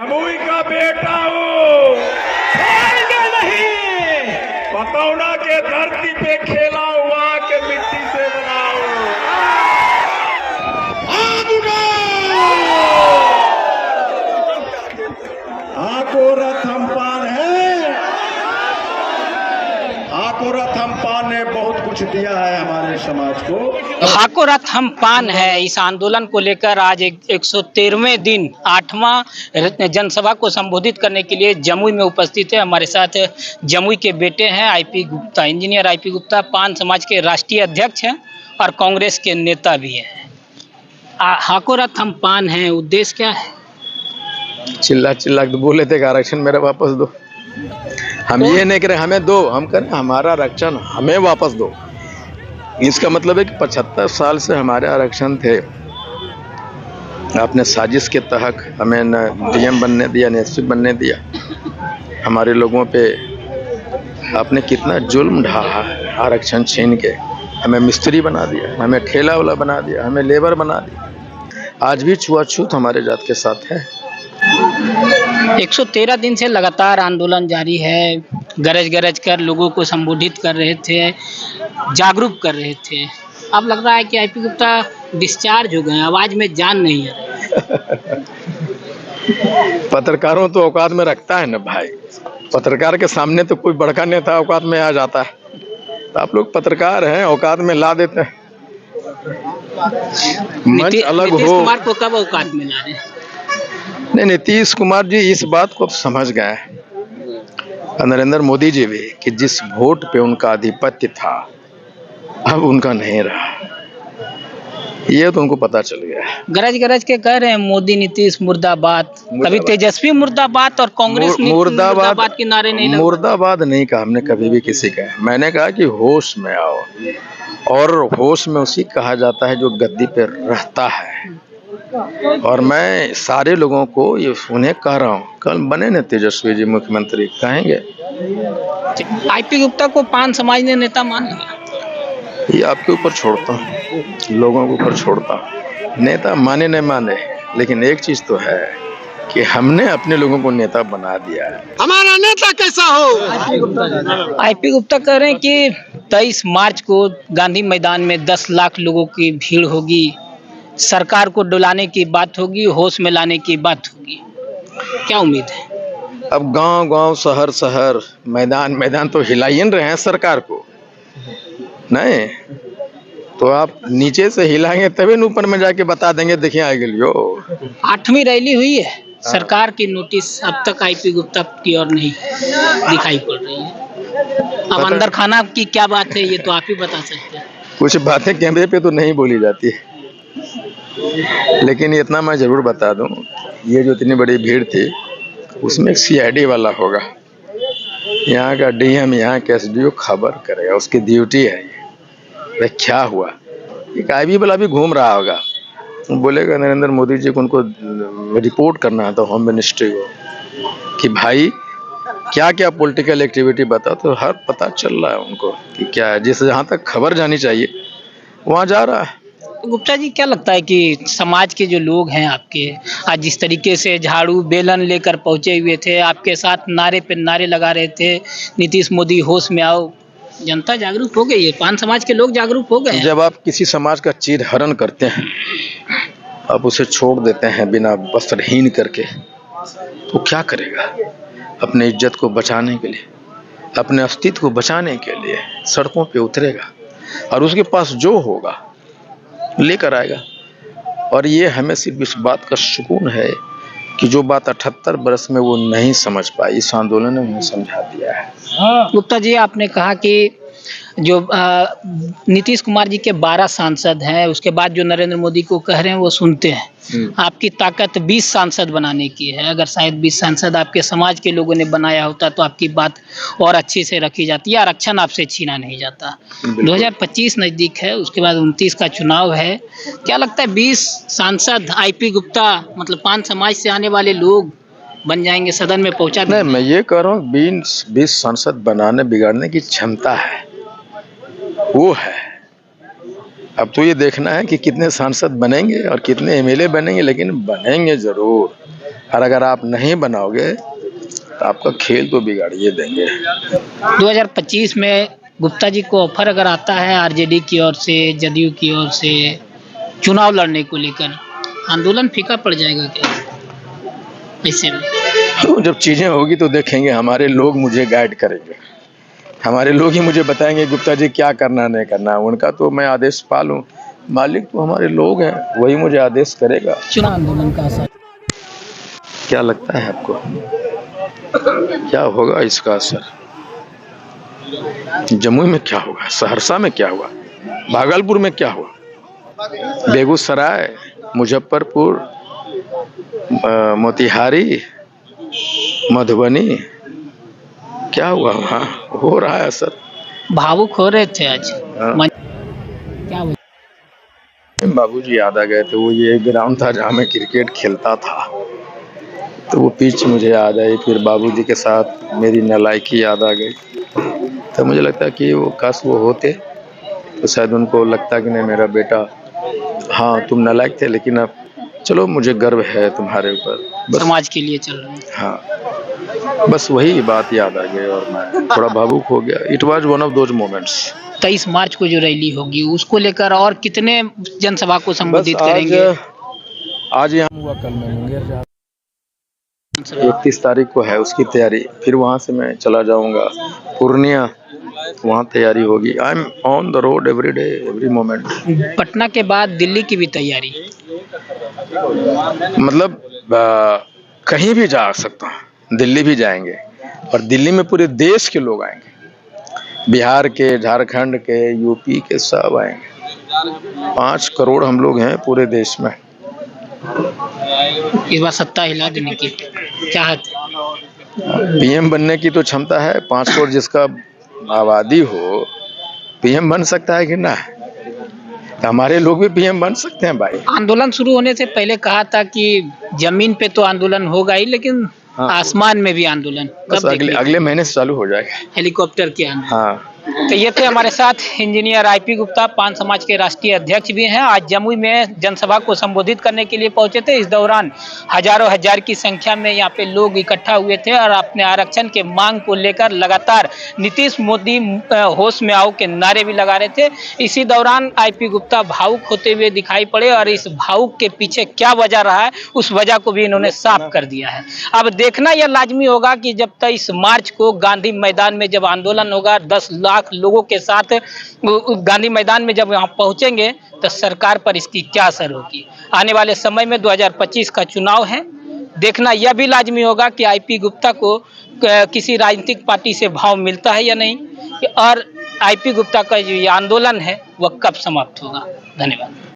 जमुई का बेटा हूँ, छोड़ेंगे नहीं। पतौना के धरती पे खेला हुआ के मिट्टी से बना हूँ। आको रथ अम्पान है, आको रथ अम्पान ने बहुत कुछ दिया है हमारे समाज को। हाको रथ हम पान है। इस आंदोलन को लेकर आज 113वें दिन 8वां जनसभा को संबोधित करने के लिए जमुई में उपस्थित है। हमारे साथ जमुई के बेटे हैं IP Gupta, engineer IP Gupta पान समाज के राष्ट्रीय अध्यक्ष हैं और कांग्रेस के नेता भी हैं। हाको रथ हम पान है, उद्देश्य क्या है? चिल्ला चिल्ला के बोले थे कि आरक्षण मेरा वापस दो। हम ये नहीं करें हमें दो, हम करें हमारा आरक्षण हमें वापस दो। इसका मतलब है कि 75 साल से हमारे आरक्षण थे, आपने साजिश के तहत हमें न डीएम बनने दिया, न एसपी बनने दिया। हमारे लोगों पे आपने कितना जुल्म ढाहा, आरक्षण छीन के हमें मिस्त्री बना दिया, हमें ठेला वाला बना दिया, हमें लेबर बना दिया। आज भी छुआछूत हमारे जात के साथ है। 113 दिन से लगातार आंदोलन जारी है। गरज गरज कर लोगों को संबोधित कर रहे थे, जागरूक कर रहे थे। अब लग रहा है कि आईपी गुप्ता डिस्चार्ज हो गए, आवाज में जान नहीं है। पत्रकारों तो औकात में रखता है ना भाई। पत्रकार के सामने तो कोई बड़का नेता औकात में आ जाता है, तो आप लोग पत्रकार हैं, औकात में ला देते हैं। मंच अलग नीतीश हो। कुमार को कब औकात में ला रहे हैं? नहीं, नीतीश कुमार जी इस बात को अब समझ गए हैं, नरेंद्र मोदी जी भी, कि जिस वोट पे उनका आधिपत्य था अब उनका नहीं रहा। ये तो उनको पता चल गया है। गरज गरज के कह रहे हैं मोदी नीतीश मुर्दाबाद, कभी तेजस्वी मुर्दाबाद और कांग्रेस मुर्दाबाद के नारे नहीं लगे। मुर्दाबाद नहीं कहा हमने कभी भी किसी का। मैंने कहा कि होश में आओ, और होश में उसी कहा जाता है जो गद्दी पे रहता है। और मैं सारे लोगों को ये उन्हें कह रहा हूँ, कल बने न तेजस्वी जी मुख्यमंत्री, कहेंगे। आईपी गुप्ता को पान समाज ने नेता मान लिया। ये आपके ऊपर छोड़ता हूँ, लोगों के ऊपर छोड़ता हूँ। नेता माने न माने, लेकिन एक चीज तो है कि हमने अपने लोगों को नेता बना दिया है। हमारा नेता कैसा हो? आईपी गुप्ता कह रहे हैं कि 23 मार्च को गांधी मैदान में 10 लाख लोगों की भीड़ होगी, सरकार को डुलाने की बात होगी, होश में लाने की बात होगी। क्या उम्मीद है? अब गांव गांव, शहर शहर, मैदान मैदान तो हिला ही रहे हैं सरकार को। नहीं तो आप नीचे से हिलाएंगे तभी न ऊपर में जाके बता देंगे देखिए आ गई। 8वीं रैली हुई है, सरकार की नोटिस अब तक आईपी गुप्ता की ओर नहीं दिखाई पड़ रही है। अब अंदर खाना की क्या बात है, ये तो आप ही बता सकते हैं। कुछ बातें कैमरे पे तो नहीं बोली जाती है, लेकिन इतना मैं जरूर बता दूं, ये जो इतनी बड़ी भीड़ थी उसमें एक सीआईडी वाला होगा, यहाँ का डीएम, यहाँ के एसडीओ खबर करेगा, उसकी ड्यूटी है। ये क्या हुआ, एक आईबी वाला भी घूम रहा होगा, बोलेगा नरेंद्र मोदी जी को उनको रिपोर्ट करना है तो होम मिनिस्ट्री को कि भाई क्या क्या पॉलिटिकल एक्टिविटी बता, तो हर पता चल रहा है उनको कि क्या है। जिस जहाँ तक खबर जानी चाहिए वहाँ जा रहा है। गुप्ता जी, क्या लगता है कि समाज के जो लोग हैं आपके, आज जिस तरीके से झाड़ू बेलन लेकर पहुंचे हुए थे, आपके साथ नारे पे नारे लगा रहे थे, नीतीश मोदी होश में आओ, जनता जागरूक हो गई है, पान समाज के लोग जागरूक हो गए? जब आप किसी समाज का चीर हरण करते हैं, आप उसे छोड़ देते हैं बिना वस्त्रहीन करके, तो क्या करेगा? अपने इज्जत को बचाने के लिए, अपने अस्तित्व को बचाने के लिए सड़कों पे उतरेगा और उसके पास जो होगा लेकर आएगा। और ये हमें सिर्फ इस बात का सुकून है कि जो बात 78 बरस में वो नहीं समझ पाई, इस आंदोलन ने उन्हें समझा दिया है। गुप्ता जी, आपने कहा कि जो नीतीश कुमार जी के 12 सांसद हैं, उसके बाद जो नरेंद्र मोदी को कह रहे हैं वो सुनते हैं। आपकी ताकत 20 सांसद बनाने की है। अगर शायद 20 सांसद आपके समाज के लोगों ने बनाया होता तो आपकी बात और अच्छी से रखी जाती है, आरक्षण आपसे छीना नहीं जाता। 2025 नज़दीक है, उसके बाद 29 का चुनाव है। क्या लगता है 20 सांसद आईपी गुप्ता, मतलब पान समाज से आने वाले लोग बन जाएंगे, सदन में पहुंचा देंगे? नहीं, मैं ये कह रहा हूँ 20 सांसद बनाने बिगाड़ने की क्षमता है, वो है। अब तो ये देखना है कि कितने सांसद बनेंगे और कितने एमएलए बनेंगे, लेकिन बनेंगे जरूर। और अगर आप नहीं बनाओगे तो आपका खेल तो बिगाड़िए देंगे। 2025 में गुप्ता जी को ऑफर अगर आता है आरजेडी की ओर से, जदयू की ओर से चुनाव लड़ने को लेकर, आंदोलन फीका पड़ जाएगा क्या ऐसे में? तो जब चीजें होगी तो देखेंगे, हमारे लोग मुझे गाइड करेंगे, हमारे लोग ही मुझे बताएंगे गुप्ता जी क्या करना नहीं करना। उनका तो मैं आदेश पालूं, मालिक तो हमारे लोग हैं, वही मुझे आदेश करेगा। चुनाव आंदोलन का असर क्या लगता है आपको, क्या होगा इसका असर? जमुई में क्या होगा, सहरसा में क्या हुआ, भागलपुर में क्या हुआ, बेगूसराय, मुजफ्फरपुर, मोतिहारी, मधुबनी, क्या हुआ वहाँ? हो रहा है असर। भावुक हो रहे थे आज। हाँ। क्या हुआ? बाबूजी याद आ गए थे, वो ये ग्राउंड था जहाँ मैं क्रिकेट खेलता था, तो वो पिच मुझे याद आई, फिर बाबूजी के साथ मेरी नालायकी याद आ गई। तो मुझे लगता कि वो काश वो होते तो शायद उनको लगता कि नहीं मेरा बेटा, हाँ तुम नालायक थे लेकिन अब चलो मुझे गर्व है तुम्हारे ऊपर, बस समाज के लिए चल रहे हैं। हाँ, बस वही बात याद आ गई और मैं थोड़ा भावुक हो गया। It was one of those moments. 23 मार्च को जो रैली होगी उसको लेकर और कितने जनसभा को बस संबोधित करेंगे? आज यहाँ हुआ, कल मैं मुंगेर जा 31 तारीख को है उसकी तैयारी, फिर वहाँ से मैं चला जाऊँगा पूर्णिया, वहाँ तैयारी होगी। I am on the road every day every moment. Patna के बाद दिल्ली की भी तैयारी, मतलब कहीं भी जा सकता हूँ, दिल्ली भी जाएंगे और दिल्ली में पूरे देश के लोग आएंगे, बिहार के, झारखंड के, यूपी के, सब आएंगे। 5 करोड़ हम लोग हैं पूरे देश में। इस बार सत्ता हिला देने की चाहत है। पीएम बनने की तो क्षमता है, 5 करोड़ जिसका आबादी हो पीएम बन सकता है कि ना? तो हमारे लोग भी पीएम बन सकते हैं भाई। आंदोलन शुरू होने से पहले कहा था कि जमीन पे तो आंदोलन होगा ही, लेकिन हाँ। आसमान में भी आंदोलन बस अगले महीने से चालू हो जाएगा हेलीकॉप्टर के आंदोलन। हाँ। तो ये थे हमारे साथ इंजीनियर आईपी गुप्ता, पान समाज के राष्ट्रीय अध्यक्ष भी हैं। आज जमुई में जनसभा को संबोधित करने के लिए पहुंचे थे। इस दौरान हजारों हजार की संख्या में यहाँ पे लोग इकट्ठा हुए थे और अपने आरक्षण के मांग को लेकर लगातार नीतीश मोदी होश में आओ के नारे भी लगा रहे थे। इसी दौरान आईपी गुप्ता भावुक होते हुए दिखाई पड़े और इस भावुक के पीछे क्या वजह रहा है उस वजह को भी इन्होंने साफ कर दिया है। अब देखना यह लाजमी होगा कि जब 23 मार्च को गांधी मैदान में जब आंदोलन होगा, 10 लाख लोगों के साथ गांधी मैदान में जब यहाँ पहुंचेंगे तो सरकार पर इसकी क्या असर होगी। आने वाले समय में 2025 का चुनाव है, देखना यह भी लाजमी होगा कि आईपी गुप्ता को किसी राजनीतिक पार्टी से भाव मिलता है या नहीं, और आईपी गुप्ता का जो ये आंदोलन है वह कब समाप्त होगा। धन्यवाद।